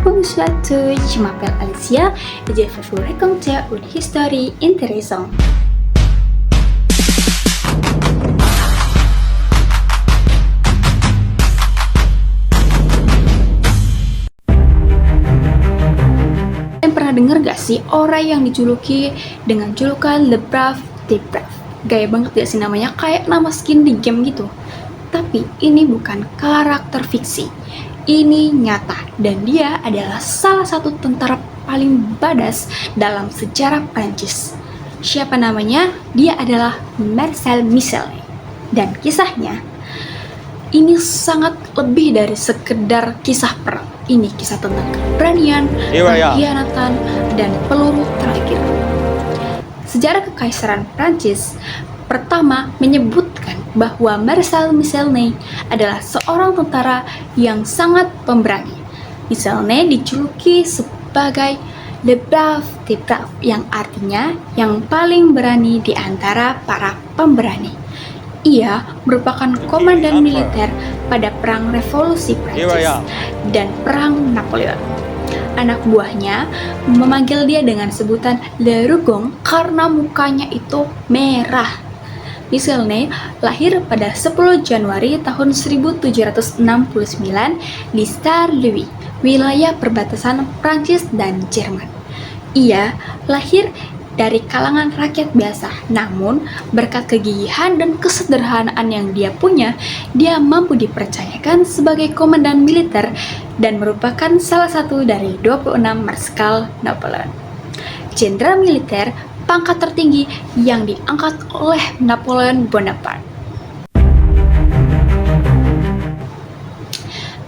Bonsoir tous, je m'appelle Alicia et je vais vous raconter une histoire intéressante. Kalian pernah dengar gak sih orang yang dijuluki dengan julukan Le Brave des Braves? Gaya banget gak sih namanya, kayak nama skin di game gitu. Tapi ini bukan karakter fiksi, ini nyata, dan dia adalah salah satu tentara paling badass dalam sejarah Prancis. Siapa namanya? Dia adalah Marcel Michelin. Dan kisahnya ini sangat lebih dari sekedar kisah perang. Ini kisah tentang keberanian, pengkhianatan, dan peluru terakhir. Sejarah Kekaisaran Prancis pertama menyebutkan bahwa Marcel Michelin adalah seorang tentara yang sangat pemberani. Michelin dijuluki sebagai Le Brave des Braves, yang artinya yang paling berani di antara para pemberani. Ia merupakan komandan militer pada Perang Revolusi Prancis dan Perang Napoleon. Anak buahnya memanggil dia dengan sebutan Le Rougon karena mukanya itu merah. Michelin lahir pada 10 Januari tahun 1769 di Charleroi, wilayah perbatasan Prancis dan Jerman. Ia lahir dari kalangan rakyat biasa, namun berkat kegigihan dan kesederhanaan yang dia punya, dia mampu dipercayakan sebagai komandan militer dan merupakan salah satu dari 26 Marskal Napoleon, jenderal militer pangkat tertinggi yang diangkat oleh Napoleon Bonaparte.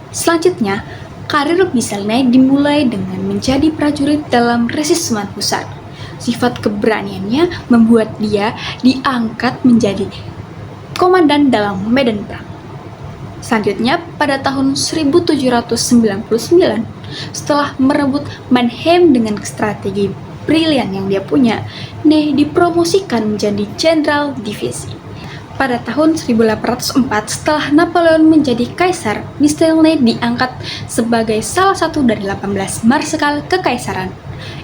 Selanjutnya, karir Michelin dimulai dengan menjadi prajurit dalam resimen husar. Sifat keberaniannya membuat dia diangkat menjadi komandan dalam medan perang. Selanjutnya, pada tahun 1799, setelah merebut Mannheim dengan strategi brilian yang dia punya, Ney dipromosikan menjadi jenderal divisi. Pada tahun 1804, setelah Napoleon menjadi kaisar, Michelin diangkat sebagai salah satu dari 18 marskal kekaisaran.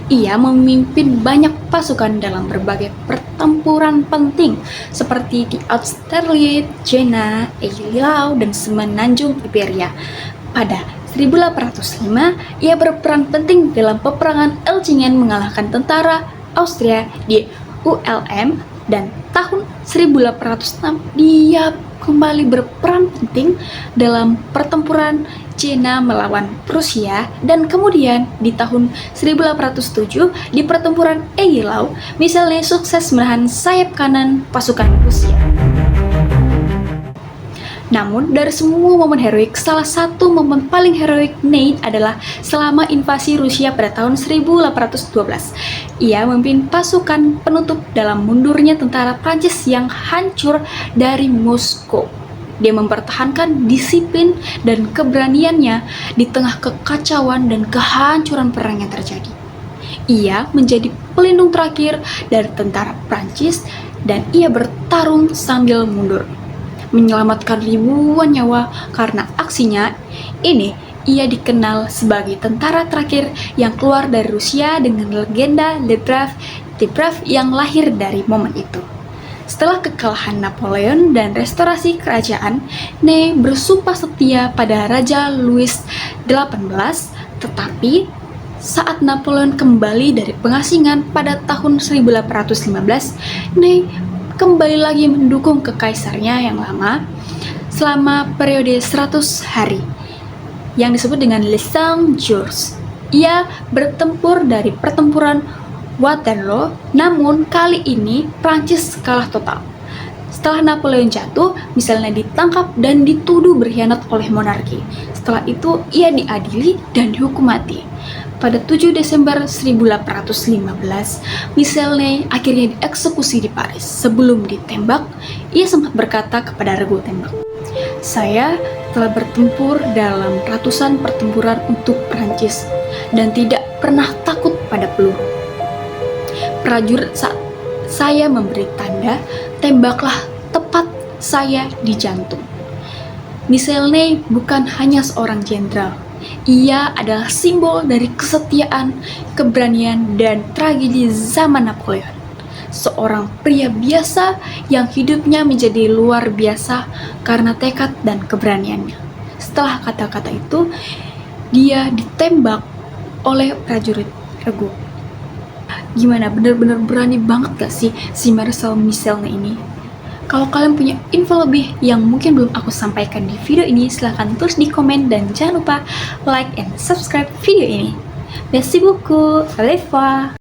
Ia memimpin banyak pasukan dalam berbagai pertempuran penting seperti di Austerlitz, Jena, Eylau, dan Semenanjung Iberia. Pada 1805, ia berperan penting dalam peperangan Elchingen mengalahkan tentara Austria di ULM, dan tahun 1806 dia kembali berperan penting dalam pertempuran Jena melawan Prusia, dan kemudian di tahun 1807 di pertempuran Eylau, Michelin sukses menahan sayap kanan pasukan Prusia. Namun, dari semua momen heroik, salah satu momen paling heroik Ney adalah selama invasi Rusia pada tahun 1812. Ia memimpin pasukan penutup dalam mundurnya tentara Prancis yang hancur dari Moskow. Dia mempertahankan disiplin dan keberaniannya di tengah kekacauan dan kehancuran perang yang terjadi. Ia menjadi pelindung terakhir dari tentara Prancis dan ia bertarung sambil mundur, menyelamatkan ribuan nyawa. Karena aksinya ini, ia dikenal sebagai tentara terakhir yang keluar dari Rusia dengan legenda Le Brave des Braves yang lahir dari momen itu. Setelah kekalahan Napoleon dan restorasi kerajaan, Ney bersumpah setia pada Raja Louis XVIII, tetapi saat Napoleon kembali dari pengasingan pada tahun 1815, Ney kembali lagi mendukung kekaisarnya yang lama selama periode 100 hari yang disebut dengan Les 100 Jours. Ia bertempur dari pertempuran Waterloo, namun kali ini Prancis kalah total. Setelah Napoleon jatuh, Michelin ditangkap dan dituduh berkhianat oleh monarki. Setelah itu, ia diadili dan dihukum mati. Pada 7 Desember 1815, Michelin akhirnya dieksekusi di Paris. Sebelum ditembak, ia sempat berkata kepada regu tembak, "Saya telah bertempur dalam ratusan pertempuran untuk Prancis dan tidak pernah takut pada peluru. Prajurit saat saya memberi tanda, tembaklah tepat saya di jantung." Michelin bukan hanya seorang jenderal, Ia adalah simbol dari kesetiaan, keberanian, dan tragedi zaman Napoleon. Seorang pria biasa yang hidupnya menjadi luar biasa karena tekad dan keberaniannya. Setelah kata-kata itu, dia ditembak oleh prajurit regu. Gimana, bener-bener berani banget gak sih si Marcel Michelnya ini? Kalau kalian punya info lebih yang mungkin belum aku sampaikan di video ini, silahkan tulis di komen dan jangan lupa like and subscribe video ini. Merci beaucoup, au revoir.